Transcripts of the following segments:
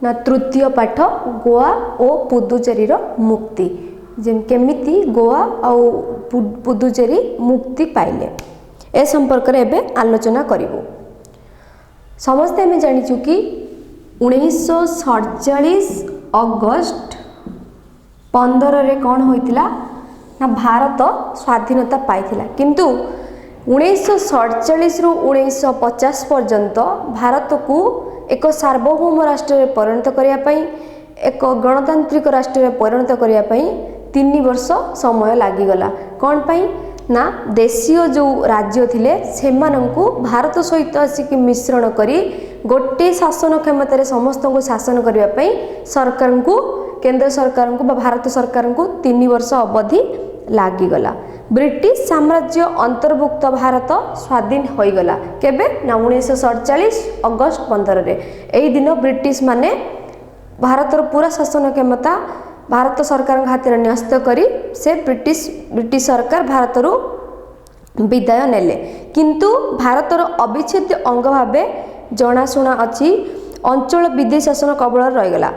ना तृतीय पाठ गोवा और पुदुचेरी मुक्ति केमिति गोवा और पुदुचेरी मुक्ति पाइले ए संपर्क में एबे आलोचना करिवु। समस्ते आम जानिचु कि 1947 अगस्ट 15 रे कौन होइतिला ना भारत स्वाधीनता पाइथिला किंतु 1947 रु 1950 पर्यंत भारत को एक सार्वभौम राष्ट्र में परिणत करिया पई एक गणतांत्रिक राष्ट्र में परिणत करिया पई 3 वर्ष समय लागिगला। कौन पई ना देशीय जो राज्य थिले सेमानंकु भारत सहित आसिक मिश्रण करी गोटे शासन क्षमता रे समस्त को शासन करिया पई सरकार को केंद्र सरकार को भारत सरकार को 3 वर्ष अवधि लागिगला। ब्रिटिश साम्राज्य अंतर्भुक्त भारत स्वाधीन होइगला केबे ना 1947 अगस्त 15 रे। एही दिन ब्रिटिश माने भारतर पूरा शासन क्षमता भारत सरकार हाथ में न्यस्त करी से ब्रिटिश सरकार भारतर विदाय नेले किंतु भारतर अविच्छेद्य अंग भावे जनाशुना अच्छी अंचल विदेश शासन कबल रहीगला।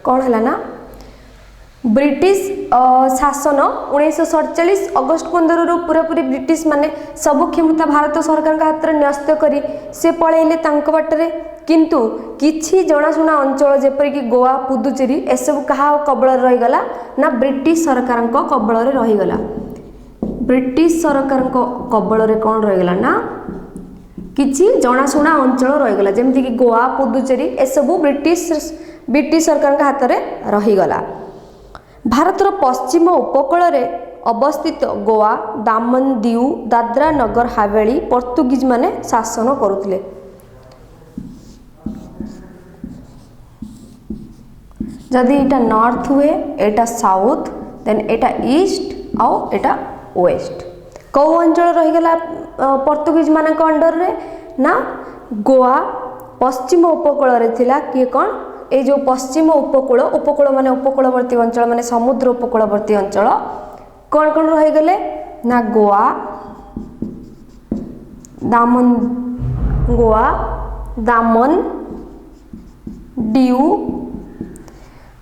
कौन है ना ब्रिटिश शासन 1947 अगस्त 15 रु पूरापूरी ब्रिटिश माने सब क्षमता भारत सरकार हाथ में न्यस्त करी से पलैले तांको बाटरे किंतु किछि जनाशुना अंचल जेपरिक गोवा पुदुचेरी एसबू क्या कबल रहीगला ना ब्रिटिश सरकार कबल रहीगला। ब्रिटिश सरकार कबल कौन रहीगला ना किछि जनाशुना अंचल रहीगला जेमती कि गोवा पुदुचेरी एसबू ब्रिटिश सरकार हाथ में रहीगला। भारतर पश्चिम उपकूल में अवस्थित गोवा दामन दीव दादरा नगर हावेली पोर्तुगीज माने शासन करुथिले। जदि एटा नॉर्थ हुए एटा साउथ देन एटा ईस्ट आउ एटा वेस्ट कौ अंचल रहीगला पोर्तुगीज मानक अंडर रे ना गोवा पश्चिम उपकूल रे थिला कि कौन ए जो पश्चिम उपकूल माने उपकूलवर्ती अंचल माने समुद्र उपकूलवर्ती अंचल कौन कौन रहीगले ना गोवा दामन दीव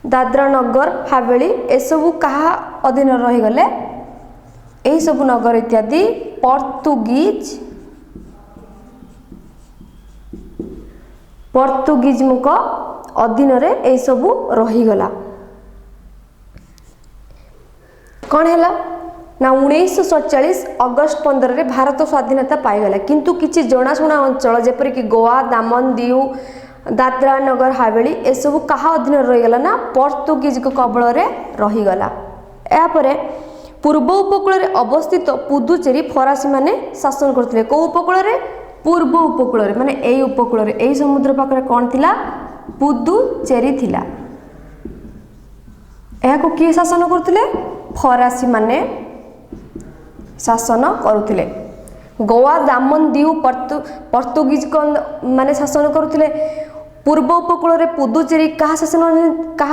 दादरा नगर हावेली एसबू कहा अधीन रहीगले यही सब नगर इत्यादि पोर्तुगीज मुक अधीन रे यही सब रहीगला। कौन है ना 1947 अगस्त 15 रे भारत स्वाधीनता पाईगला किंतु किछि जनाशुना अंचल जेपरिक गोवा दामन दीव दादरा नगर हावेली एसबू क्या अधीन रहीगला ना पोर्तुगीज कबल रहीगला। यापर पूर्व उपकूल में अवस्थित पुदुचेरी फरासी माने शासन करथिले को उपकूल रे पूर्व उपकूल रे माने एई उपकूल रे एई समुद्र पाखरे कौन थिला पुदुचेरी थिला। एहाको किए शासन करथिले फरासी माने शासन करुथिले। गोवा दामन दीव पोर्तुगीज माने शासन करुथिले। पूर्व उपकूल रे पुदुचेरी कहा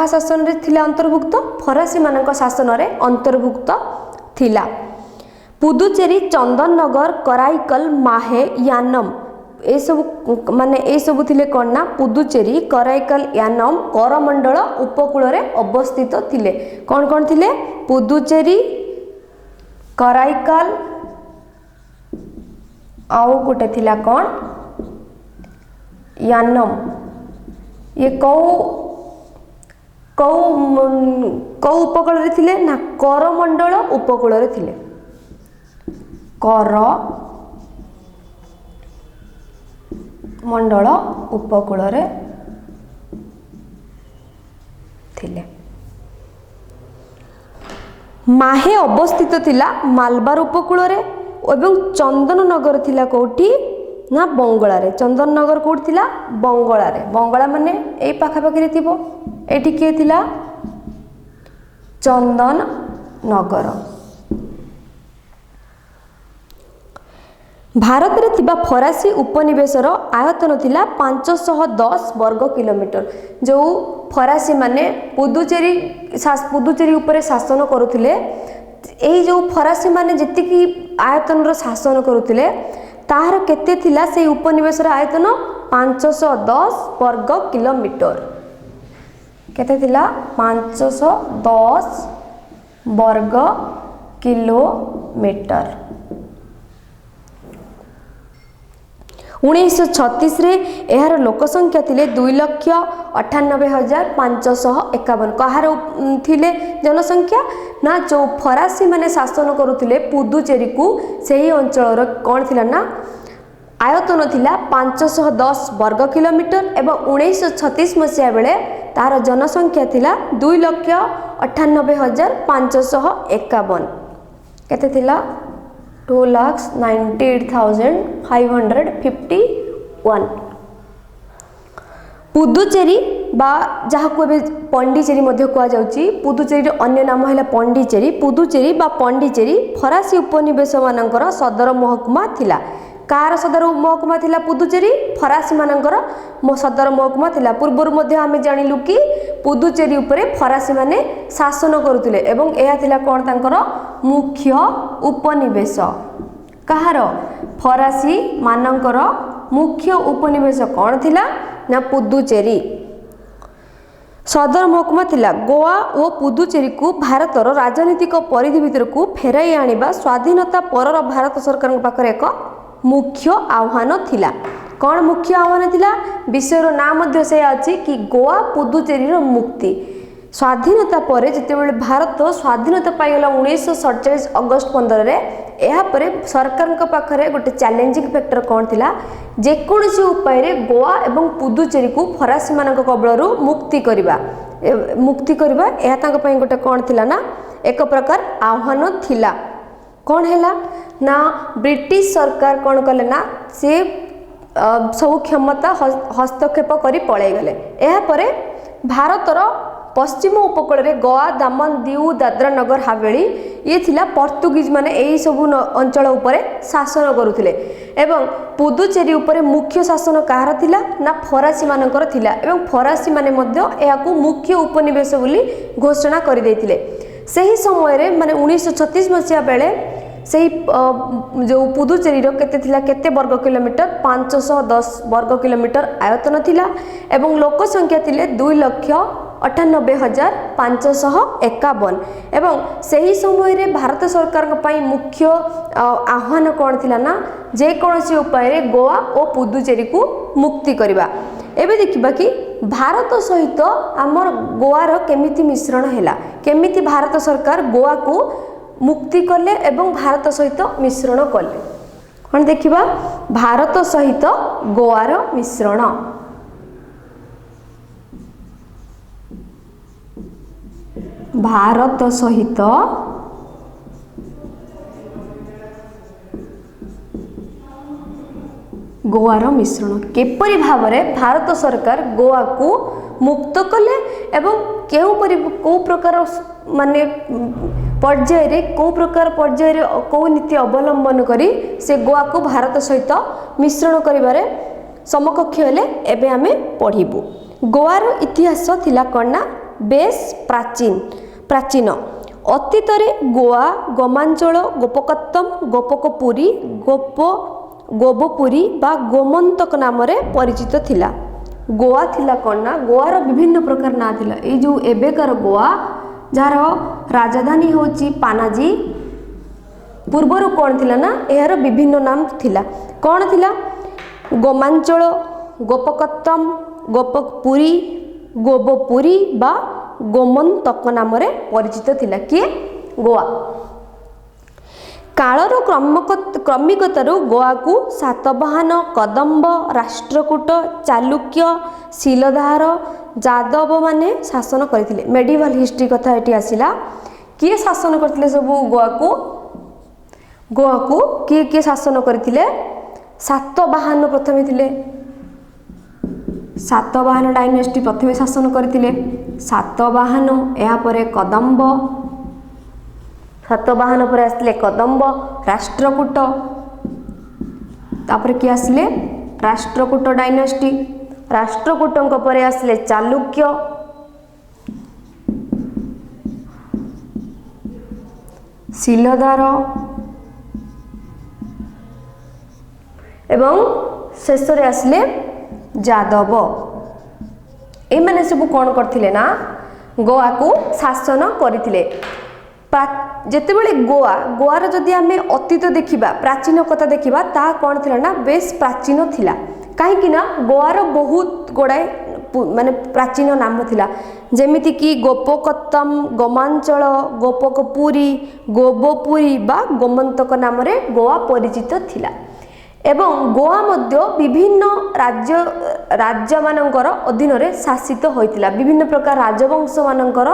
शासन रे थिला अंतर्भुक्त फरासी मानक शासन रे अंतर्भुक्त थिला। पुदुचेरी चंदन नगर कराईकल माहे यानम ए सब थिले कौन ना पुदुचेरी कराईकल यानम करमंडल उपकूल रे अवस्थित थिले। कौन कौन थिले पुदुचेरी कराईकल आउ गोटे थिला कौन यानम ये कौ उपकूल रे थिले ना करमंडल उपकूल रे थिले। करमंडल उपकूल रे थिले। माहे अवस्थित थिला मालबार उपकूल रे एवं चंदन नगर थिला कोठी ना बंगला रे। चंदन नगर कोठी थिला बंगला रे। बंगला माने एई पाखापाखि रे थिबो। एठी के थिला चंदन नगर। भारत रे थिबा फरासी उपनिवेशर आयतन थिला 510 वर्ग किलोमीटर। जो फरासी माने पुदुचेरी उपरे शासन करुथिले एही जो फरासी माने जतिकी आयतन रो शासन करुथिले तार केते थिला से उपनिवेशर आयतन 510 वर्ग किलोमीटर। केते थिला 510 वर्ग किलोमीटर। 1936 रे एहार लोकसंख्या थिले 2,98,551। कहार थिले जनसंख्या ना जो फरासी माने शासन करुथिले पुदुचेरी को सेही अंचल कौन थिला ना आयतन थिला 510 वर्ग किलोमीटर एवं 1936 मसीहा बेले तार जनसंख्या थिला 2,98,551। केते थिला 2,98,551। पुदुचेरी बा जहाँ को पंडीचेरी मध्य कह जाउची पुदुचेरी अन्य नाम है पंडीचेरी। पुदुचेरी बा पंडीचेरी फरासी उपनिवेश मानकर सदर महकुमा थिला। कार सदर महकुमा थिला पुदुचेरी फरासी मानकर सदर महकुमा थिला। पूर्वर मध्य आमे जानिलु कि पुदुचेरी उपरे फरासी माने शासन करुथिले एवं एहा थिला कोन तांकर मुख्य उपनिवेश। कहार फरासी मानकर मुख्य उपनिवेश कौन थिला ना पुदुचेरी। सदर महकुमा थिला गोवा और पुदुचेरी को भारतर राजनीतिक परिधि भितर को फेराई आनिबा स्वाधीनता परर भारत सरकार पाखरे एक मुख्य आह्वान थिला। कौन मुख्य आह्वान थिला विषयर नाम मध्य से अछि कि गोवा पुदुचेरी रो मुक्ति। स्वाधीनता पर जितेबाला भारत स्वाधीनता पाईगला 1947 अगस्त 15 रे एहा परे सरकार पाखरे गोटे चैलेंजिंग फैक्टर कौन थिला जेकोसी उपाय रे गोवा एवं पुदुचेरी को फरासी मानक कबलरू मुक्ति करबा एहा तांक पई गोटे कौन थिला ना एक प्रकार आह्वान थिला। कौन हैला ना ब्रिटिश सरकार कौन कले ना से सब क्षमता हस्तक्षेप करी पळै गले। एहा परे भारतर पश्चिम उपकूल रे गोवा दामन दीव दादरा नगर हवेली ये थिला पोर्तुगीज माने एही सब अंचल उपरे शासन करुथिले एवं पुदुचेरी उपरे मुख्य शासन कहार थिला ना फरासी मानकर थिला एवं फरासी माने मध्य एहाकू मुख्य उपनिवेश बोली घोषणा करि दैथिले। सही समय रे माने 1936 मसिया बेले सही जो पुदुचेरी रो केते वर्ग किलोमीटर 510 वर्ग किलोमीटर आयतन थिला एवं लोक संख्या थिले 2,98,551 एवं सही समय रे भारत सरकार पई मुख्य आह्वान कौन थिला ना जे कोनोसी उपाय रे गोवा और पुदुचेरी को मुक्ति करबा। एबे देखिबा कि भारत सहित आमर गोवा रो केमिति मिश्रण हैला केमिति भारत सरकार गोवा को मुक्ति कले एवं भारत सहित मिश्रण कले। कौन देखिबा भारत सहित गोवा रो मिश्रण। भारत सहित गोवार मिश्रण केपरि भाव में भारत सरकार गोवा को मुक्त कले एवं को प्रकार माने पर्याय रे को प्रकार पर्याय रे को नीति अवलंबन करी से गोवा को भारत सहित मिश्रण करिबारे समकक्ष हेले एबे आमे पढ़िबु। गोवार इतिहास थिला कन्ना बेस प्राचीन अतीत गोवा गोमांचल गोपकत्तम गोपकपुरी गोबपुरी बा गोमंतक नाम रे परिचित थिला। गोवा थिला कन्ना गोवार विभिन्न प्रकार ना थिला ए जो एबेकार गोवा जार राजधानी होची पानाजी पूर्वर कौन थिला ना यार विभिन्न नाम थिला। कौन थिला गोमांचल गोपकत्तम गोपकपुरी गोबपुरी बा गोमंतक नाम रे परिचित थिला किए गोवा। कालर क्रमिकतारू गोवा को सातवाहन कदम्ब राष्ट्रकूट चालुक्य शिलधार जादव माने शासन करथिले। मेडिवल हिस्ट्री कथा एटी आसिला किए शासन करथिले सब गोवा को किए शासन करथिले सातवाहन प्रथमे थिले सातवाहन डायनेस्टी प्रथमे शासन करथिले सातवाहन या परे कदम्ब सातवाहन पर आसले कदम्ब राष्ट्रकूट तापर कि आसले राष्ट्रकूट डायनेस्टी राष्ट्रकूटों पर आसले चालुक्य शिलधार एवं शेष रे आसले जादव एमाने सब कौन करथिले ना गोवा को शासन करथिले। जेतेबेले गोवार जदि आमे अतीत देखिबा प्राचीन कथा देखिबा ता कौन थिला ना बेस प्राचीन थिला कहीं ना गोवार बहुत गुड़ाए माने प्राचीन नाम थिला जेमिति कि गोपकत्तम गोमांचल गोपकपुरी गोबपुरी बा गोमंतक नाम रे गोवा परिचित थिला एवं गोवा मध्य विभिन्न राज्य मानकर अधीन रे शासित होइतिला विभिन्न प्रकार राजवंश मानकर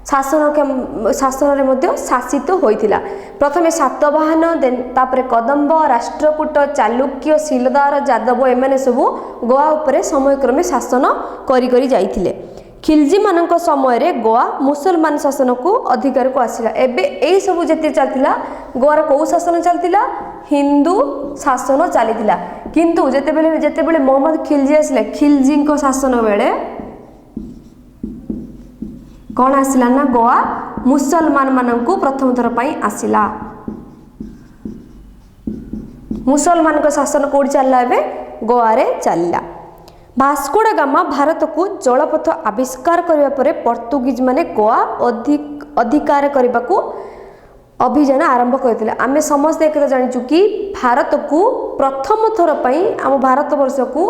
शासन रे मध्य शासित होइतिला। प्रथमे सातवाहन तापरे कदम्ब राष्ट्रकूट चालुक्य शिलदार जादव एमाने सबु गोवा उपरे समयक्रमे शासन करी करी जाइथिले। खिलजी मानक समय रे गोवा मुसलमान शासन को अधिकार को आसिला। एबे एई सबु जेते चलतिला गोवार को शासन चलतिला हिंदू शासन चलीथिला किंतु जेतेबेले मोहम्मद खिलजी आसिले खिलजी को शासन बेले कौन आसिला ना गोवा मुसलमान मानकु प्रथम थर पई आसिला। मुसलमान को शासन कोड चलला एबे गोवा रे चलला। वास्को दा गामा भारत को जलपथ आविष्कार करिया परे पोर्तुगीज माने गोवा अधिकार करबा को अभियान आरंभ करथिले। आमे समस्त एक जानिचु कि भारत को प्रथम थर पई हम भारत वर्ष को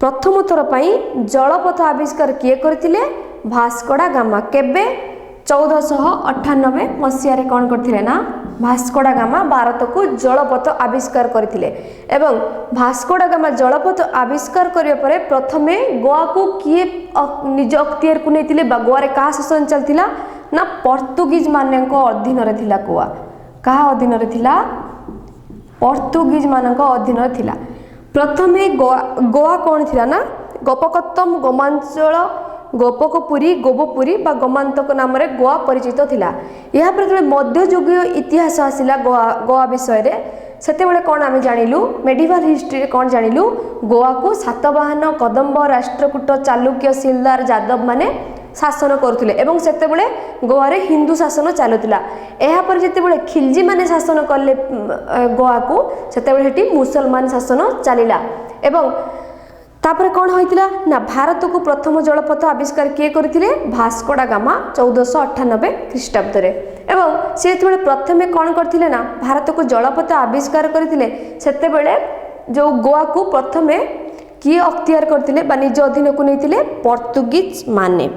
प्रथम थर पई जलपथ आविष्कार किए करथिले वास्को दा गामा केबे 1498 मसीह कौन करथिले ना वास्को दा गामा भारत को जलपथ आविष्कार करथिले एवं वास्को दा गामा जलपथ आविष्कार करिया परे प्रथमे गोवा को किए निज अख्तियार को नेतिले बा गोवा रे का शासन चलथिला ना पोर्तुगीज मानक अधीन रे थिला। गोवा का अधीन रे थिला पोर्तुगीज मानक अधीन रे थिला। प्रथमे गोवा कौन थिला ना गोपकत्तम गोमांचल गोपकपुरी गोबपुरी बा गोमांतक नाम रे गोवा परिचित थिला। या पर मध्ययुगीय इतिहास आसिला गोवा विषय रे सेतेबेले कौन आमे जानिलु मेडिवल हिस्ट्री रे कौन जानिलु गोवा को सातवाहन कदम्ब राष्ट्रकूट चालुक्य शिलदार जादव माने शासन करथिले एवं सेतेबेले गोवा रे हिंदू शासन चालुतिला। एहा पर जेतेबेले खिलजी माने शासन करले गोवा को सेतेबेले हेटी मुसलमान शासन चलिला एवं तापर कौन होइतिला ना भारत को प्रथम जलपथ आविष्कार किए करथिले वास्को दा गामा 1498 ख्रीष्टाब्द रे एवं से जेतेबेले प्रथमे कौन करथिले ना भारत को जलपथ आविष्कार करथिले सेतेबेले जो गोवा को प्रथमे किए अख्तियार करथिले बा निज अधीन को नेतिले पोर्तुगीज माने।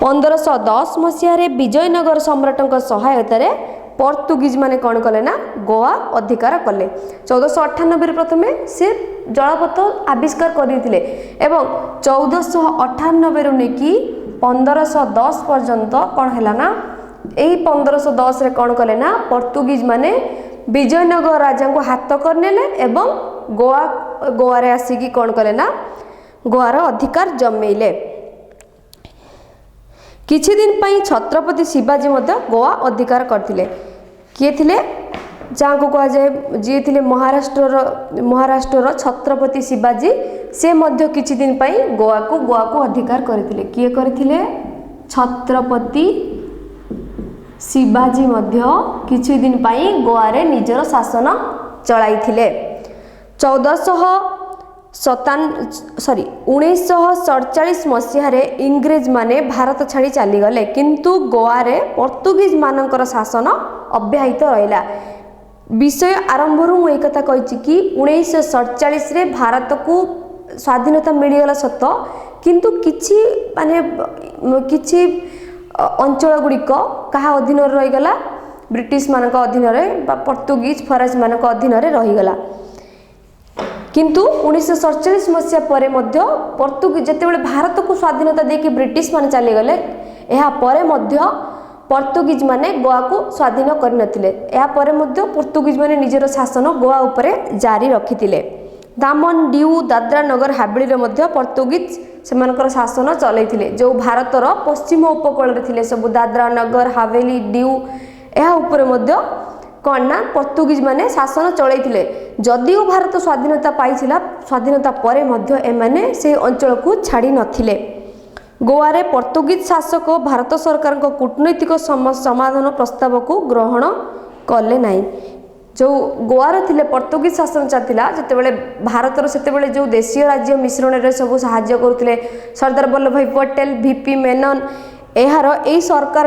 1510 मसीह रे विजयनगर सम्राटक सहायता रे पोर्तुगीज माने कौन कले ना गोवा अधिकार कले। 1498 रे प्रथमे से जलपथ आविष्कार करथिले एवं 1498 रु नेकी 1510 पर्यंत कौन हैला ना एही 1510 रे कौन कले ना पोर्तुगीज माने विजयनगर राजा को हाथ करनेले एवं गोवा रे आसीकी कौन कले ना गोवार अधिकार जमेइले। किछि दिन पई छत्रपति शिवाजी मध्य गोवा अधिकार करथिले। किए थिले जहाँ को कहा जाए जी थिले महाराष्ट्र छत्रपति शिवाजी से मध्य किछि दिन पई गोवा को अधिकार करथिले। किए करथिले छत्रपति शिवाजी मध्य किछि दिन पई गोवा रे निजर शासन चलाइथिले। 1947 मसीह रे इंग्रेज माने भारत छाड़ी चली गले किंतु गोवा रे पोर्तुगीज मानकर शासन अब्याहित रहिला। विषय आरंभ रु एक कथा कहिछि कि 1947 रे भारत को स्वाधीनता मिलिगला सत किंतु किछि माने किछि अंचल गुड़िक कहा अधीन रहीगला ब्रिटिश मानक अधीन रे बा पोर्तुगीज फराज मानक अधीन रे रहीगला किंतु 1947 मसीहा परे मध्य पोर्तुगीज जेतेबेले भारत को स्वाधीनता देके ब्रिटिश माने चली गले एहा परे मध्य पोर्तुगीज माने गोवा को स्वाधीन कर नथिले। एहा परे मध्य पोर्तुगीज माने निजर शासन गोवा उपरे जारी रखिथिले। दामन डिउ दादरा नगर हावेली रे मध्य पोर्तुगीज सेमानकर शासन चलैथिले जो भारतर पश्चिम उपकूल रे थिले सब दादरा नगर हावेली डिउ एहा उपरे मध्य कौन ना पोर्तुगीज माने शासन चलैथिले। जदिও भारत स्वाधीनता पाइथिला स्वाधीनता परे मध्य एमाने से अंचल को छाड़ी नथिले। गोवा रे पोर्तुगीज शासक भारत सरकार को कूटनैतिक समाधान प्रस्ताव को ग्रहण कले नहीं। जो गोवार थिले पर्तुगीज शासन चलता जितेबाला भारतर से जो देशीय राज्य मिश्रण में सब साहाय्य करुले सरदार वल्लभ भाई पटेल वीपी मेनन यार यही सरकार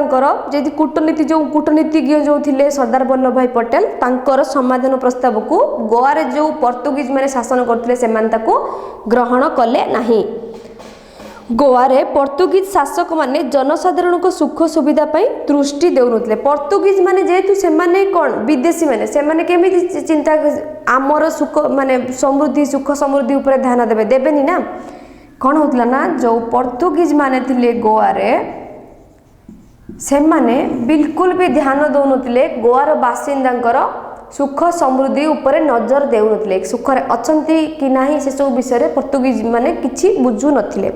जदि कूटनीति जो कूटनीतिज्ञ जो थे सरदार वल्लभ भाई पटेल तांकर समाधान प्रस्ताव को गोवार जो पर्तुगीज मैंने शासन करते ग्रहण कले नहीं। गोवारे पर्तुगीज शासक माने जनसाधारण को सुख सुविधा पाई दृष्टि देउनथले। पर्तुगीज माने जेहेतु से माने कौन विदेशी माने से माने केमिति चिंता आमर सुख माने समृद्धि सुख समृद्धि ऊपर ध्यान देबे देबेनी ना। कौन होतला ना जो पर्तुगीज माने थिले गोवारे से माने बिल्कुल भी ध्यान दउनथले गोवार बासिंदांकर सुख समृद्धि ऊपर नजर देउनथले। सुखरे अछंती कि नाही से सब विषय पर्तुगीज माने किछि बुझु नथिले।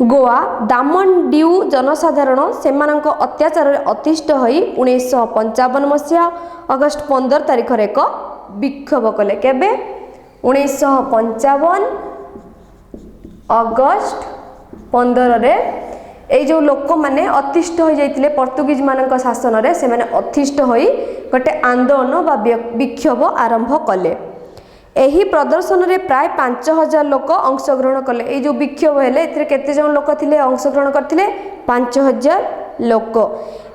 गोवा दामन डिउ जनसाधारण सेमानंक अत्याचार अतिष्ठ होई 1955 मसीहा अगस्ट 15 तारिख रे एक विक्षोभ कले। केबे 1955 अगस्ट 15 रे ए जो लोक माने अतिष्ठ हो जाइतिले पर्तुगीज मानक शासन रे से माने अतिष्ठ होई गोटे आंदोलन बा विक्षोभ आरंभ कले। एही प्रदर्शन रे प्राय 5000 लोक अंशग्रहण कले। ए जो विक्षोभ हेले एथिरे केते जन लोक थिले अंशग्रहण करथिले 5000 लोक।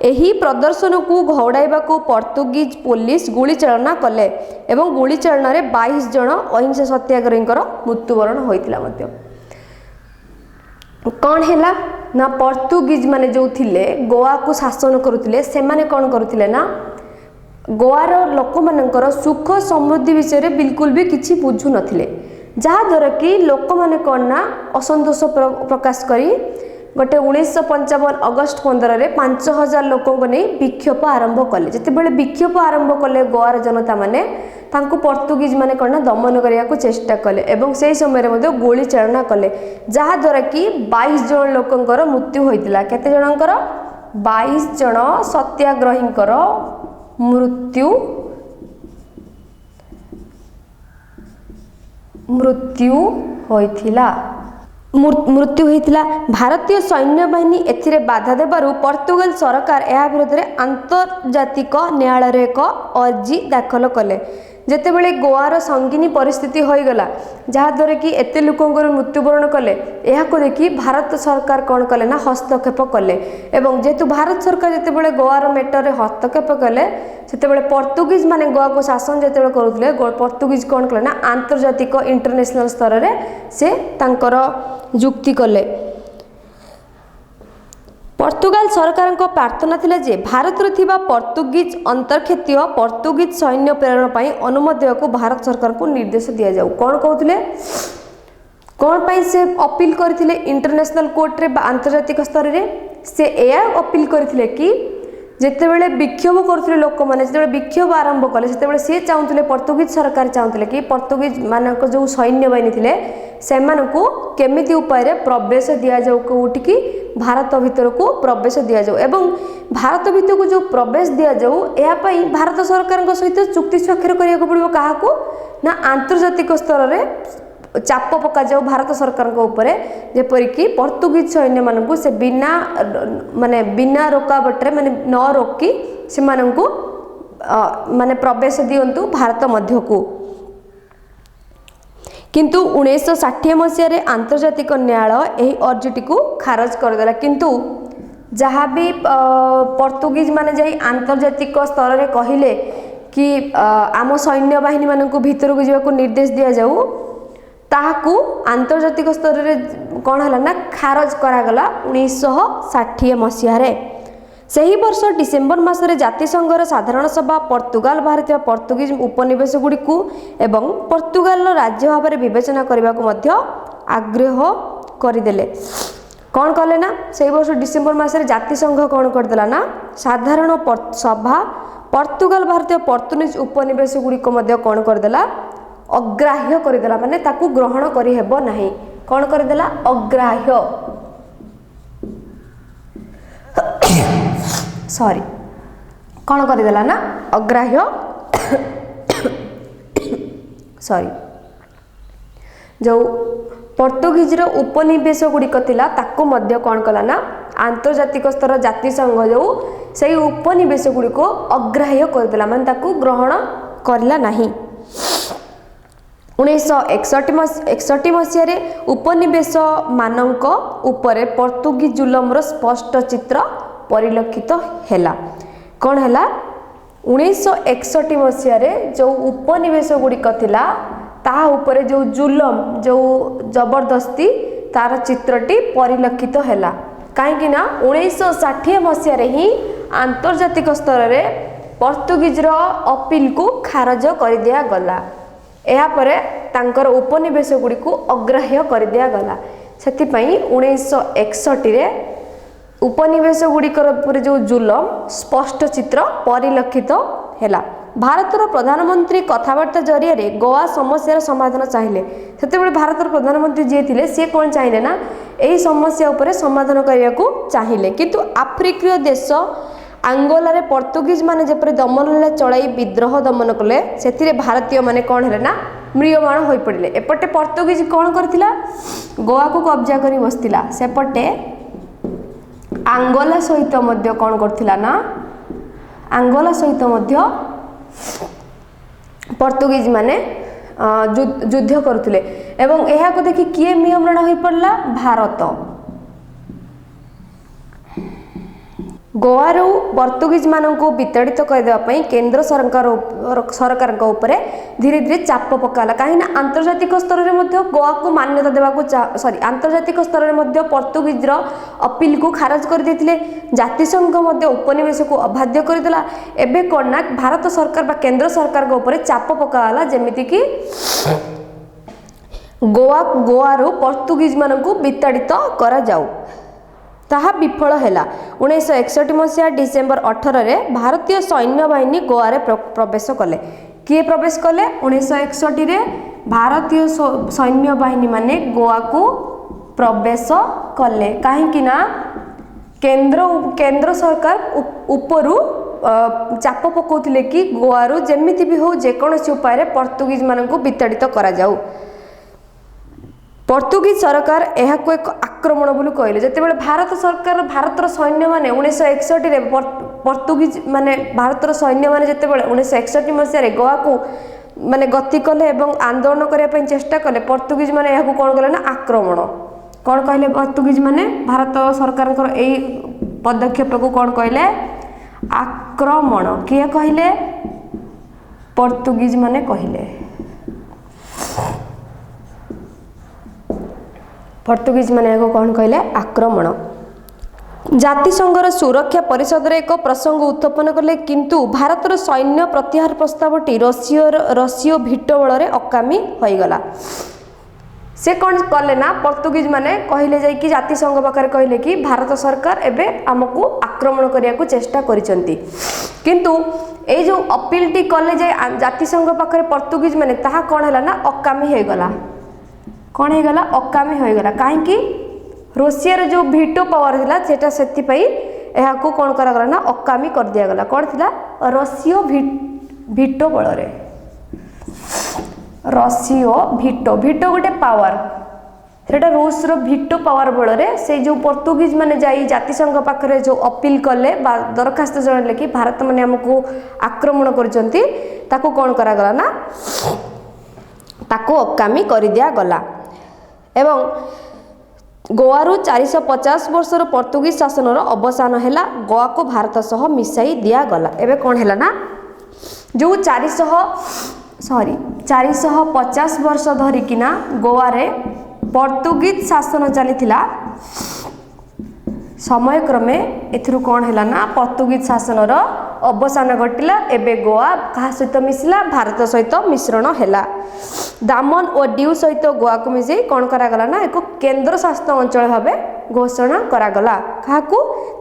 एही प्रदर्शन को घौड़ाइबा को पर्तुगीज पुलिस गुली चालना कले एवं गुली चालना रे 22 जन अहिंसा सत्याग्रहींकर मृत्युवरण होइतिला मध्य। कौन हैला ना पर्तुगीज माने जो थिले गोवा को शासन करुथिले से माने कौन करुथिले ना गोवार लोक मानकर सुख समृद्धि विषय बिल्कुल भी किसी बुझु नथिले। जहाँद्वारा कि लोक माने कौन ना असंतोष प्रकाश करी गोटे 1955 अगस्ट 15 रे 5000 लोकों को नहीं विक्षोभ आरंभ कले। जितेबाला विक्षोभ आरंभ कले गोवार जनता माने तांको पर्तुगीज माने कौन ना दमन करिया को चेष्टा कले एवं से समय मध्ये गोली चालना कले। जहाँद्वारा कि 22 जन लोकंकर मृत्यु होइतिला। केते जनंकर 22 जन सत्याग्रहींकर मृत्यु होइथिला। मृत्यु होइथिला। भारतीय सैन्य बाहिनी एथिरे बाधा देबारु पर्तुगाल सरकार एहा विरोध रे अंतर्जातिक न्यायालय रे एक अर्जी दाखल कले। जेतेबेले गोवार संगीनी परिस्थिति होइगला जहाँद्वारा कि एते लोकंकर मृत्युवरण कले यह देखि भारत सरकार कौन कले ना हस्तक्षेप कले एवं जेतु भारत सरकार जेतेबेले गोवार मैटर रे हस्तक्षेप कले सेतेबेले पर्तुगीज माने गोवा को शासन जेतेबेले करुथले पर्तुगीज कौन कले ना आंतर्जातिक इंटरनेशनल स्तर रे से तांकर जुक्ति कले। पर्तुगाल सरकार को प्रार्थना थिला जे भारत रे थिबा पर्तुगीज अंतर्क्षेत्रीय पर्तुगीज सैन्य प्रेरण पई अनुमति को भारत सरकार को निर्देश दिया जाऊ। कौन कहउथिले कौन पई से अपील करथिले इंटरनेशनल कोर्ट रे आंतर्जातिक स्तर रे से एया अपील करथिले कि जेतेबेले विक्षोभ करथिले लोक माने जेतेबेले विक्षोभ आरंभ कले सेतेबेले से चाहुथिले पर्तुगीज सरकार चाहुथिले कि पर्तुगीज मानक जो सैन्य बाहिनी थिले सेमानकु केमिति उपाय रे प्रवेश दिया जाऊ कोउटिकी भारत भीतर को प्रवेश दिया जाऊ एवं भारत भीतर को जो प्रवेश दिया जाऊ एहा पई भारत सरकार सहित चुक्ति स्वाक्षर करिया को पड़िबो काहाकू ना आंतर्जातिक स्तर रे चाप पका जाऊ भारत सरकार को ऊपर जेपरि कि पर्तुगीज सैन्य मानकु से बिना माने बिना रोकावट रे माने न रोकी से मानकु माने प्रवेश दियंतु भारत मध्य को। किंतु 1960 मसीह रे आंतर्जातिक न्यायालय एही अर्जीटी को खारज कर देला। किंतु जहाँ भी पर्तुगीज माने जाई आंतर्जातिक स्तर रे कहिले कि आम सैन्य बाहिनी मानकु भीतर को जीवा को निर्देश दिया जाऊ ताहाकू आंतर्जातिक स्तर रे कौन है ना खारज करागला 1960 मसीह रे। सही वर्ष डिसेम्बर मासरे जातिसंघर साधारण सभा पर्तुगाल भारतीय पर्तुगीज उपनिवेश गुड़ी को एवं पर्तुगाल राज्य भाव में विवेचना करने को मध्य आग्रह करदेले। कौन कले ना सही वर्ष डिसेम्बर मासरे जातिसंघ कौन करदेला ना साधारण सभा पर्तुगाल भारतीय पर्तुगीज उपनिवेश गुड़ी को मध्य कौन करदेला अग्राह्य करदेला। माने ताकू ग्रहण करि हेबो नाही। कौन करदेला अग्राह्य सॉरी कौन करदेला ना अग्राह्य सॉरी जो पर्तुगीज रो उपनिवेश गुड़िक थिला ताकू मध्य कौन कला ना आंतर्जातिक स्तर जातिसंघ जो से उपनिवेश गुड़िक अग्राह्य करदेला माने ताकू ग्रहण करला नहीं। 1961 मसीह उपनिवेश मानक उपरे पोर्तुगीज जुलमर स्पष्ट चित्र परिलक्षित हैला। कौन हैला 1961 मसीह जो उपनिवेश गुड़िक थिला ता उपरे जो जुलम जो जबरदस्ती तार चित्रटी परिलक्षित हैला। कहीं 1960 मसीह ही आंतर्जातिक स्तर में पोर्तुगीजर अपील को खारज कर दिया गला। यापरे तांकर उपनिवेश गुड़ी को अग्राह्य कर दिया गला। सेतिपई 1961 उपनिवेश गुड़िकर पर जो जुलम स्पष्ट चित्र परिलक्षित हैला। भारतर प्रधानमंत्री कथबार्ता जरिए गोवा समस्या समाधान चाहिए। से भारतर प्रधानमंत्री जी थे सी कौन चाहिए ना यही समस्या उपरे समाधान करने को चाहिए। किंतु आफ्रिकीय देश आंगोला पोर्तुगीज माने जपरि दमन लीला चलाई विद्रोह दमन कले से भारतीय माने कौन है ना म्रियमाण हो पड़े। एपटे पोर्तुगीज कौन करथिला गोवा को कब्जा करी बसतिला। सेपटे आंगोला सहित मध्य कौन करथिला ना आंगोला सहित मध्य पोर्तुगीज माने युद्ध करुथिले एवं एहा को देखि किए म्रियमाण हो पड़ला भारत। गोवा पोर्तुगीज मानक विताड़ित करदेवाई केन्द्र सरकार उपरे धीरे धीरे चाप पकाला। कहीं आंतर्जातिक स्तर में गोवा को मान्यता देवाक सॉरी आंतर्जातिक स्तर में पोर्तुगीजर अपील को खारज कर देथिले। जातिसंघ उपनिवेश को अबाध्य करदेला। एबे कौन ना भारत सरकार केन्द्र सरकार उपरे चाप पकाला जेमिति कि गोवा पोर्तुगीज मानक विताड़ित करा जाऊ। ताहा विफल हैला। 1961 मसीहा डिसेम्बर 18 रे भारतीय सैन्य बाहिनी गोवा रे प्रवेश कले। किए प्रवेश कले 1961 रे भारतीय सैन्य बाहिनी माने गोवा को प्रवेश कले। कहीं ना केंद्र सरकार उपरु चाप पकाउथिले कि गोवा रु जेमिति भी हो जेकोसी उपाय रे पोर्तुगीज मानक विताड़ित करा जाऊ। पोर्तुगीज सरकार यह एक आक्रमण बोली कहले। जितेबाला भारत सरकार भारतर सैन्य माने 1961 रे पोर्तुगीज माने भारतर सैन्य माने जितेबाला 1961 मसीह गोवा को माने गति कले एवं आंदोलन करने चेष्टा कले पोर्तुगीज माने यह कौन कले ना आक्रमण। कौन कहले पोर्तुगीज माने भारत सरकार यही पदक्षेप को कौन कहले आक्रमण। किए कहले पोर्तुगीज माने कहले पोर्तुगीज माने कौन कहले आक्रमण। जातिसंघर सुरक्षा परिषद एक प्रसंग उत्थापन कले किंतु भारतर सैन्य प्रत्याहार प्रस्तावटी रशियो भिटो बल अकामी होईगला। से कौन कले ना पोर्तुगीज माने कहले जाई कि जातिसंघ पाखरे कहले कि भारत सरकार एबे हमकु आक्रमण करिया को चेष्टा करिसंती। किंतु ए जो अपीलटी कले जाय जातिसंघ पाखरे पोर्तुगीज माने ताहा कौन हैला ना अकामी होईगला। कौन हो गला अकामी हो गला। कहीं रशिया जो भिटो पावर थिला सेटा सेति पई एहा को कौन करा गला ना अकामी कर दिया गला। कौन थिला रशियो भिटो बल रे रशियो भिटो भिटो गोटे पावर सेटा रूस रो भिटो पावर बल रे से जो पोर्तुगीज माने जाई जातिसंघ पाखरे जो अपील कले बा दरखास्त जणले कि भारत माने हमको आक्रमण करचंती ताको कौन करा गला ना ताको अकामी कर दिया गला। एवं गोवारू 450 वर्षर पोर्तुगीज शासनर अवसान हैला। गोवा को भारत सह मिसाई दिया गला। एबे कौन हैला ना जो 450 वर्ष धरिकिना गोवा रे पोर्तुगीज शासन चलीथिला समय क्रमे एथुरु कौन हैला ना पोर्तुगीज शासनर अवसान घटिला। एबे गोवा कहा सहित मिसिला भारत सहित मिश्रण हैला। दामन और डिउ सहित गोवा को मिसई कौन करागला ना एक केंद्र शासित अंचल भाव घोषणा करागला। क्या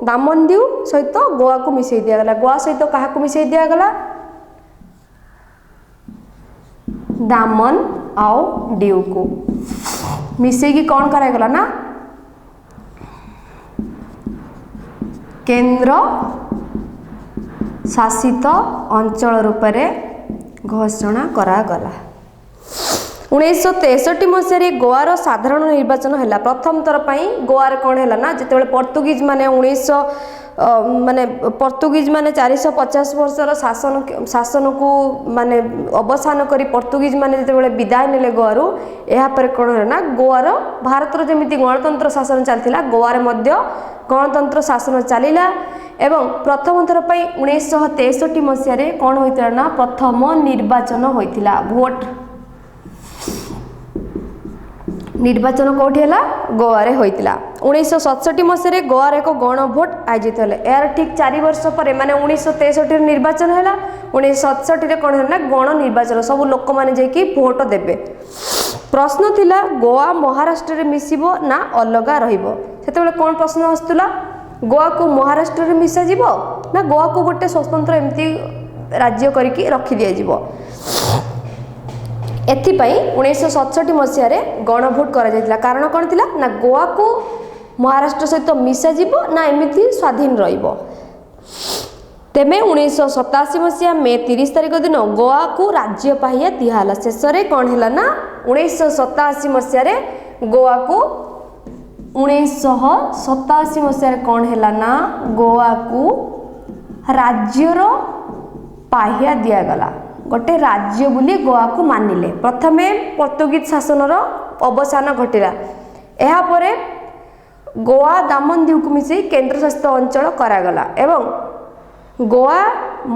दामन डिउ सहित गोवा को मिसई दिया गला। गोवा सहित क्या मिसई दिया गला दामन आउ डिउ को मिसई कौन करागला ना केंद्र शासित अंचल रूप में घोषणा करागला। 1963 मसीह गोवार साधारण निर्वाचन है। प्रथम थर पर गोवा कौन है ना जिते पोर्तुगीज माने माने पर्तुगीज माने 450 वर्षर शासन को माने अवसान करी पर्तुगीज माने जेतेबेले विदाय नेले गोवारू एहा पर कोन है ना गोवार भारतर जेमिति गणतंत्र शासन चलथिला गोवारे मध्य गणतंत्र शासन चलिला एवं प्रथम थर पई 1963 मसिया रे कोन होइतला ना प्रथम निर्वाचन होइतिला भोट निर्वाचन कौटी है गोवा रे होइतिला 1967 मसीह गोवा रे एक गण भोट आयोजित होले यार ठीक 4 वर्ष पर माने 1963 निर्वाचन है 1967 रे कोन है गण निर्वाचन सब लोक माने जेकी भोट देबे प्रश्न थिला गोवा महाराष्ट्र रे मिसिबो ना अलगा रहिबो सेतेबेले कोन प्रश्न आस्तुला गोवा को महाराष्ट्र रे मिसा जीवो ना गोवा को गोटे स्वतंत्र एमती राज्य करके रखी दिया जीवो एथिपाई 1967 मसीह रे गणभोट करा जायतिला कारण कोन थिला ना गोवा को महाराष्ट्र सहित मिसा जीवो ना एमिति स्वाधीन रहिबो तेमे 1987 मसीहा मे 30 तारिख दिन गोवा को राज्य पाहिया दिहाला शेष रे कोन हैला ना 1987 मसीहा रे गोवा को 1987 मसीहा रे कोन हैला ना गोवा को राज्यर पाहिया दिया गला गोटे राज्य बोली गोवा को मानिले प्रथमे पर्तुगीज शासन अवसान घटिला एहा परे गोवा दामन दीव को मिसी केंद्र शासित अंचल करागला एवं गोवा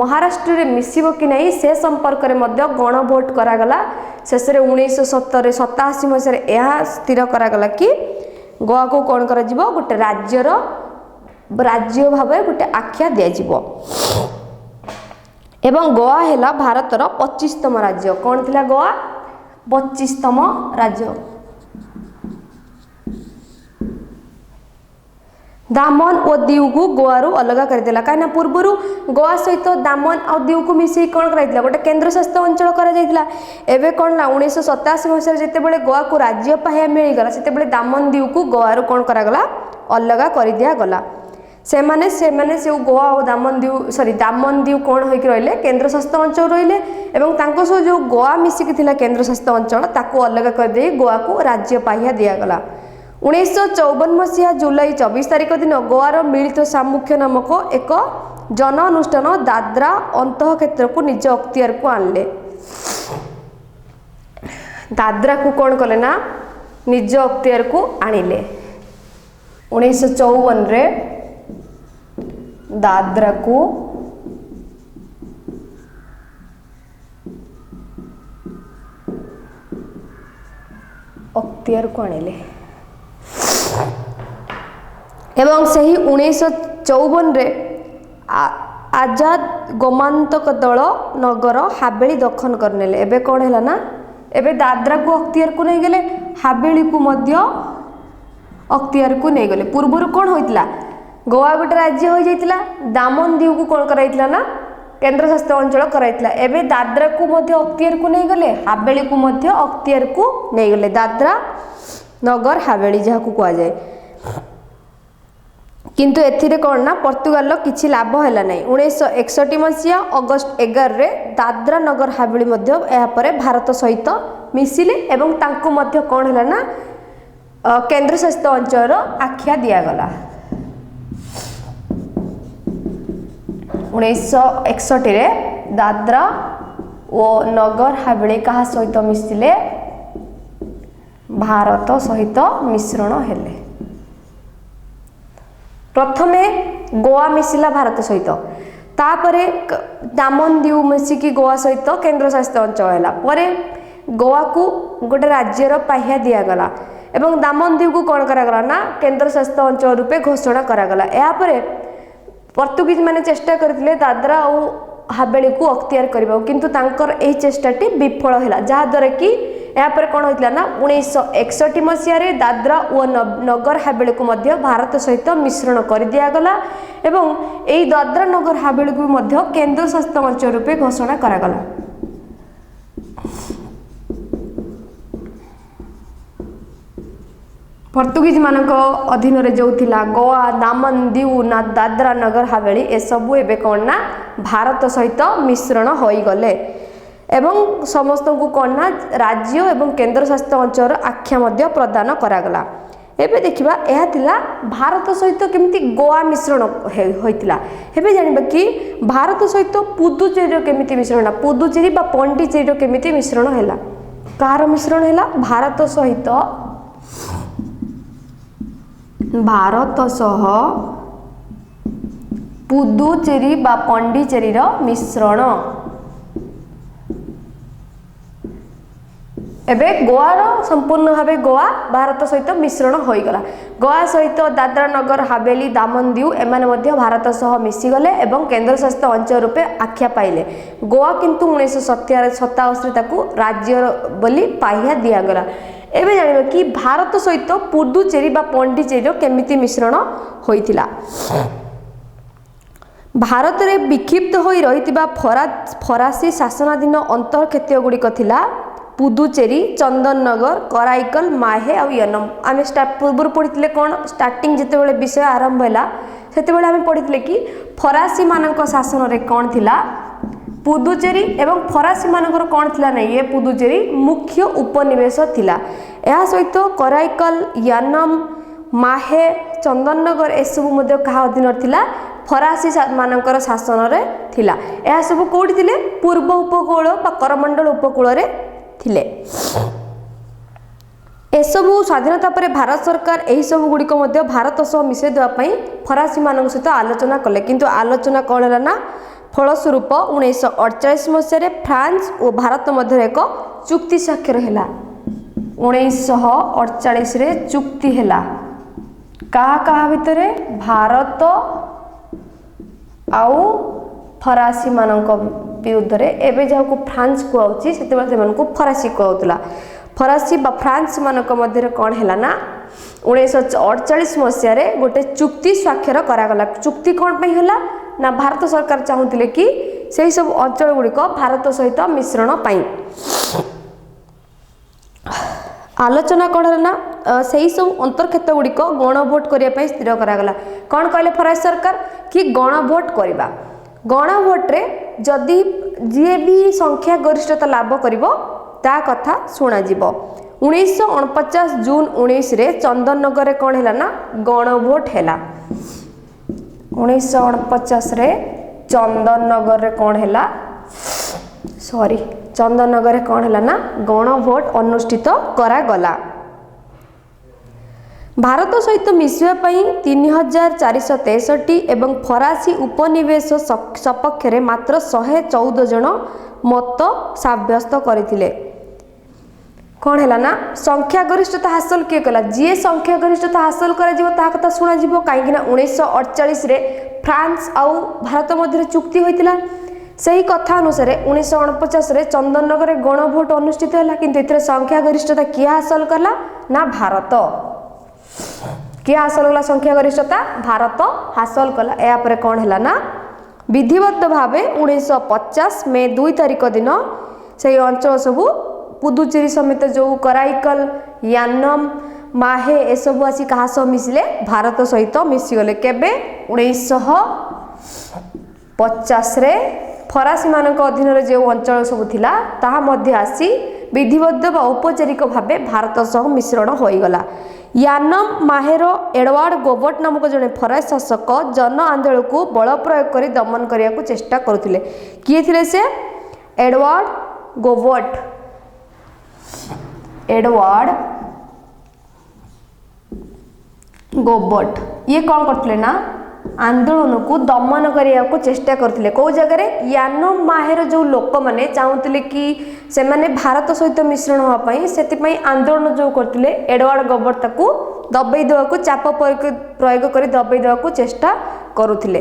महाराष्ट्र रे मिसिबो कि नहीं से संपर्क रे मध्य गणभोट करागला शेष रे 1987 मसीह रे एहा स्थिर करागला कि गोवा को कोन करा जिवो गोटे राज्य भाबे गोटे आख्या दिया जिवो एवं गोवा हैला भारतर 25तम राज्य कौन थिला गोवा 25तम राज्य दामन और दीव को गोवारू अलग कर देला काना पूर्वरु गोवा सहित दामन और दीव को मिसी कोन कराइतला गोटे केंद्र शासित अंचल करा जाइतला एबे कोन ला 1987 मसिया जेते बेले गोवा को राज्य पाहिया मिली गला सेते बेले दामन दीव को गोवारू कोन करा गला अलग कर दिया गला से गोवा और दामन दीव कौन होइक रहिले केंद्र शासित अंचल रहिले एवं तांको सो जो गोवा मिसिक थिला केंद्र शासित अंचल ताको अलग कर दे गोवा को राज्य पाहिया दिया गला 1954 मसीहा जुलाई 24 तारिख दिन गोवार मिलित सामुख्य नामक एक जन अनुष्ठान दादरा अंतः क्षेत्र को निज अख्तियार को आनले दादरा को कौन कले ना निज अख्तियार को आनिले 1954 रे दादरा को अख्तियार को आनिले एवं सही 1954 रे आजाद गोमांतक दल नगर हावेली दखन करनेले एबे कौन है ना एबे दादरा को अख्तियार को नहीं गले हावेली को मध्य अख्तियार को नहीं गले पूर्वर कौन होइतला गोवा गोटे राज्य हो जाइतला दामन दीव को कौन कराइतला ना केंद्र शासित अंचल कराइतला एबे दादरा को मध्य अख्तियार को नहीं गले हावेली को मध्य अख्तियार को नहीं गले दादरा नगर हावेली जहा को कहा जाए किंतु एथिरे कौन ना पर्तुगाल किछि लाभ हैला नै 1961 मसीहा अगस्त 11 रे दादरा नगर हावेली मध्य एहा परे भारत सहित मिसिले एवं तांको मध्य कौन हैला ना केंद्र शासित अंचल आख्या दिया गला 1961 रे दादरा और नगर हावेली कहा सहित मिसिले भारत सहित मिश्रण हेले प्रथमे गोवा मिसिला भारत सहित तापरे दामन दीव मिसिकी गोवा सहित केंद्र शासित अंचल हैला परे गोवा को गोटे राज्यर पाहिया दिया गला एवं दामन दीव को कौन करागला ना केंद्र शासित अंचल रूपे घोषणा करागला या परे पर्तुगीज माने चेष्टा करथिले दादरा और हावेली को अख्तियार करबा किंतु तांकर एही चेष्टाटी विफल हैला जहा द्वारा कि यहाँ पर कौन होता ना 1961 मसीह दादरा और नगर हावेली को मध्य भारत सहित मिश्रण कर दिया गला एवं यही दादरा नगर हावेली को मध्य केंद्र शासित अंचल रूपे घोषणा करागला पर्तुगीज मानक अधीन रे जो थिला गोवा दामन दीव ना दादरा नगर हावेली ए सबु एबे कौन ना भारत सहित मिश्रण होई गले एवं समस्त को कौन ना राज्य एवं केंद्र शासित अंचल आख्या मध्य प्रदान करागला एबे देखिबा एहा थिला भारत सहित केमिति गोवा मिश्रण होइतिला। एबे जानिबा कि भारत सहित पुदुचेरी केमिति मिश्रण होला, पुदुचेरी बा पॉन्डिचेरी केमिति मिश्रण हैला, कार मिश्रण हैला भारत सहित पुदुचेरी बा पॉन्डिचेरी मिश्रण। एबे गोवार संपूर्ण भावे गोवा भारत सहित मिश्रण होईगला। गोवा सहित दादरा नगर हावेली दामन दीव एमाने मध्य भारत सह मिसीगले एवं केंद्र शासित अंचल रूपे आख्या पाइले। गोवा किंतु 1987 ताकू राज्य बोली पाहिया दियागला। एबे जानिबा कि भारत सहित पुदुचेरी बा पॉन्डिचेरी केमिति मिश्रण होइतिला। भारत रे विक्षिप्त होई रहितिबा फरासी शासनाधीन अंतर्क्षेत्र गुड़िक थिला पुदुचेरी, चंदननगर, कराईकल, माहे और यनम। आम पूर्व पढ़ी कौन स्टार्टिंग जिते विषय आरंभ है से आम पढ़ी कि फरासी मानक शासन रे कौन थिला पुदुचेरी एवं फरासी मानकर कौन थिला नहीं ये पुदुचेरी मुख्य उपनिवेश थिला। यह सहित कराईकल, यानम, माहे, चंदननगर एसबू मध्य क्या अधीन थिला फरासी मानकर शासन रे थिला। यह सब कौटी थिले पूर्व उपकूल बा करमंडल उपकूल रे थिले। एसबू स्वाधीनता पर भारत सरकार यही सब गुड़िक मध्य भारत सह मिसई देवाई फरासी मान सहित आलोचना कले, किंतु आलोचना कौन है ना फलस्वरूप 1948 मसीह फ्रांस और भारत मध्य एक चुक्ति स्वाक्षर है। 1948 रे चुक्ति है क्या भितर भारत आउ फरासी मानक विरुद्ध रे एबे जाको फ्रांस कहउची सेतेबेले सेमानकु फरासी कहउतला। फरासी बा फ्रांस मानक मध्य कौन है ना 1948 मसीह रे गोटे चुक्ति स्वाक्षर करागला। चुक्ति कौन पे होला ना भारत सरकार चाहूतिले कि सेही सब अंचल गुड़िक भारत सहित मिश्रण पाई। आलोचना कौन है ना सेही सब अंतर्क्षेत्र गुड़िक गणभोट करने स्थिर करागला। कौन कहले फरासी सरकार कि गणभोट करवा, गणभोट रे जदि जी भी संख्या गरिष्ठता लाभ करिवो ता कथा सुना जीवो। 1949 जून 19 रे चंदननगर रे कौन है ना गणभोट है। 1949 रे चंदननगर रे कौन है चंदननगर रे कौन है ना गणभोट अनुष्ठित करागला। भारत सहित मिसवा 3463 एवं फरासी उपनिवेश सपक्ष रे मात्र 114 जन मत साब्यस्त करथिले। कौन है ना संख्या गरिष्ठता हासिल किए कला, जी संख्या गरिष्ठता हासिल करा कथा शुणा कहीं 1948 रे फ्रांस आउ भारत मध्य चुक्ति होइतिला। सही कथा अनुसार 1949 रे चंदननगर गणभोट अनुष्ठित है, किंतु एथरे संख्या गरिष्ठता किए हासिल कला ना भारत। किए हासिल कला संख्या गरिष्ठता भारत हासिल कला। या पर कौन है ना विधिवत भावे 1950 मे 2 तारिख दिन से अंचल सबू पुदुचेरी समेत जो कराईकल, यानम, माहे एसबू आसी कहा सह मिसिले भारत सहित मिसीगले। केबे 1950 रे फरासी मानक अधीन रे जो अंचल सब थिला ताहा मध्य आसी विधिवत व औपचारिक भावे भारत सह मिश्रण होईगला। यानम माहेर एडवार्ड गोबर्ट नामक जड़े फरासी शासक जन आंदोलन को बल प्रयोग कर दमन करने को चेष्टा करुले। किए थिले से एडवार्ड गोबर्ट। एडवार्ड गोबर्ट ये कौन करते ना आंदोलन को दमन करने को चेष्टा करते। कौ जगह यानम माहेर जो लोक मैंने चाहूले कि से माने भारत सहित मिश्रण होगापी से आंदोलन जो करते एडवार्ड गोबर्ट ताकू दबाई देवा चाप प्रयोग कर दबाई देवा चेष्टा करुले।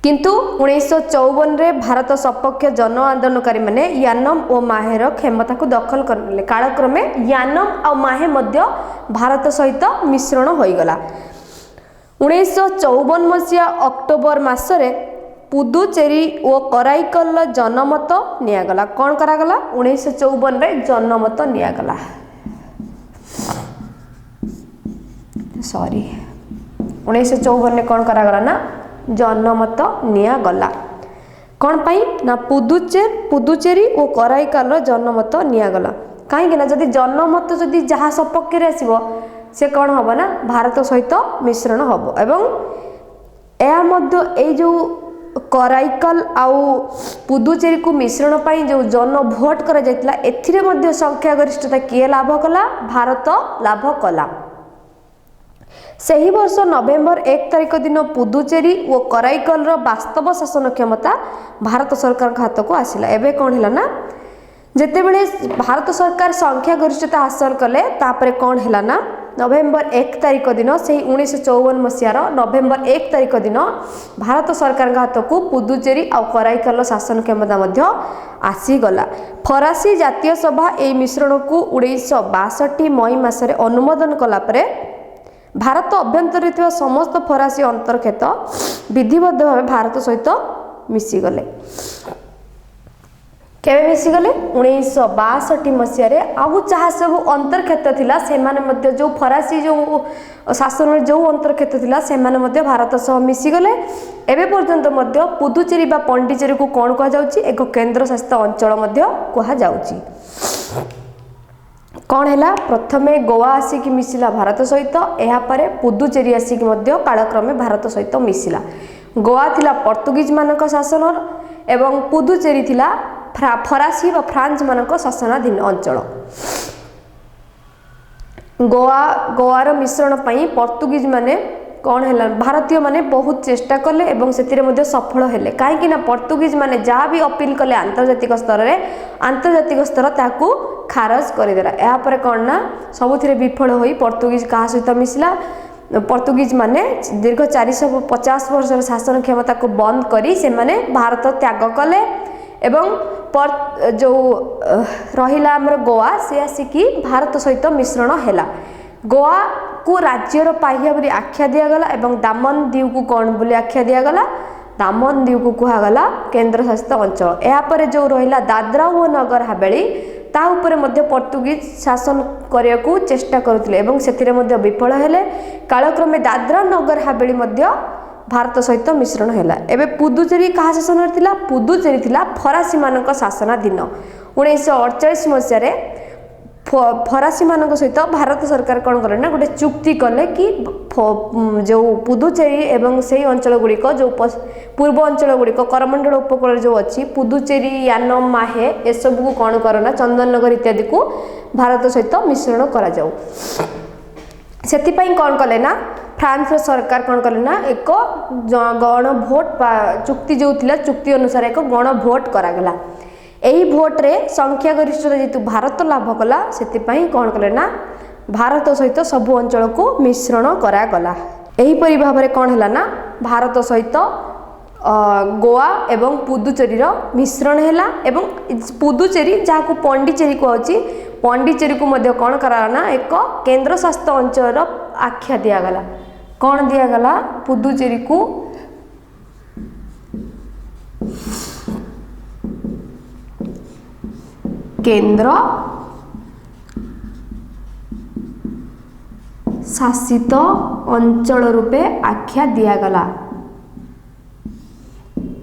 किंतु 1954 रे भारत सपक्ष जन आंदोलनकारी माने यानम और माहेर क्षमता को दखल करले। कालक्रमे यानम और माहे मध्य भारत सहित मिश्रण होईगला। 1954 मसीहा अक्टोबर मासरे पुदुचेरी और कराईकल जनमत नियागला। कौन करागला 1954 रे जनमत नियागला। 1954 ने कौन करागला ना जनमत नियागला। कौन पाई ना पुदुचेरी और कराईकल जनमत नियागला। कहीं ना जदि जनमत जदि जहाँ सपक्ष आसो से कौन हम ना भारत सहित मिश्रण हम एवं यह मध्य ए जो कराईकल आउ पुदुचेरी को मिश्रण पाई जो जन भोट करा जायतिला एथिरे मध्य संख्या गरिष्ठता किए लाभ कला भारत लाभ कला। सही वर्ष नवेम्बर 1 तारिख दिन पुदुचेरी और कराईकल वास्तव शासन क्षमता भारत सरकार हाथ को आसिला। एबे कौन है ना जिते बड़े भारत सरकार संख्या गरिष्ठता हासिल कले तापरे कौन है ना नवेम्बर 1 तारिख दिन से 1954 मसीहार नवेम्बर 1 तारिख दिन भारत सरकार हाथ को पुदुचेरी और कराईकल शासन क्षमता आसीगला। फरासी जातीय सभा ए मिश्रण को 1962 मई मासरे अनुमोदन कला परे भारत अभ्यंतर समस्त फरासी अंतर्क्षेत्र विधिबद्ध भाव भारत सहित मिसीगले। केवे मिसीगले 1962 मसीह आउ जहाँ सब अंतर्क्षेत्र थिला सेमाने मध्य जो फरासी जो शासन जो अंतर्क्षेत्र थिला सेमाने मध्य भारत सह मिसीगले। एबे पर्यंत मध्य पुदुचेरी बा पंडिचेरी को कौन कहा जाउची एक केंद्र शासित अंचल मध्य कहा जाउची। कौन है प्रथमे गोवा आसिक मिसिला भारत सहित यापर पुदुचेरी आसिक कालक्रमे भारत सहित मिसिला। गोवा थिला पर्तुगीज मानक शासन एवं पुदुचेरी थिला फरासी व फ्रांस मानक शासनाधीन अंचल। गोवार मिश्रण पाई पर्तुगीज माने कौन है भारतीय माने बहुत चेष्टा कले एवं सेतिरे मध्य सफल हेले कहीं ना पर्तुगीज माने जहाँ भी अपील कले आंतर्जातिक स्तर में आंतर्जातिक स्तर ताकू खारज करदेला। यापर कौन ना सबुथिरे विफल होई पर्तुगीज क्या सहित मिसिला। पर्तुगीज माने दीर्घ 450 वर्ष शासन क्षमता को बंद करी से माने भारत त्याग कले एवं जो रहिला हमर गोवा से आसिकी भारत सहित मिश्रण हैला। गोवा को राज्यर पाहिया बोली आख्या दिगला एवं दामन दीव को कौन बोली आख्या दिगला दामन दीव को कहुगला केंद्र शासित अंचल। यापर जो रहिला दादरा और नगर हवेली ता उपरे मध्य पर्तुगीज शासन करने को चेष्टा करुले एवं सेतिरे मध्य विफल हेले। कालक्रमे दादरा नगर हवेली मध्य भारत सहित मिश्रण हैला। एबे पुदुचेरी कहा शासन थिला पुदुचेरी थिला फरासी मानक शासनाधीन। 1948 मसीह फरासी मानक सहित भारत सरकार कौन कले ना गोटे चुक्ति कले कि जो पुदुचेरी एवं से अंचल गुड़िक जो पूर्व अंचल गुड़िक करमंडल उपकूल जो अच्छी पुदुचेरी यानम माहे ए सब को कौन करना चंदननगर इत्यादि को भारत सहित मिश्रण करा जाऊ। सेतिपाई कौन कले ना फ्रांस सरकार कौन कले ना एक गण भोट चुक्ति जो थिला चुक्ति अनुसार एक गण भोट करागला। यही भोट रे संख्या गरिष्ठता जेतु भारत लाभ कला सेतिपाई कौन कले ना भारत सहित सबु अंचल को मिश्रण करागला। एहीपरि भाव में कौन है ना भारत सहित गोवा एवं पुदुचेरी मिश्रण हैला एवं पुदुचेरी जहाँ को पंडिचेरी कहछि पंडिचेरी को मध्य कौन करा ना एक केंद्र शासित अंचल आख्या दिगला। कौन दिगला पुदुचेरी को केंद्र शासित अंचल रूपे आख्या दिगला।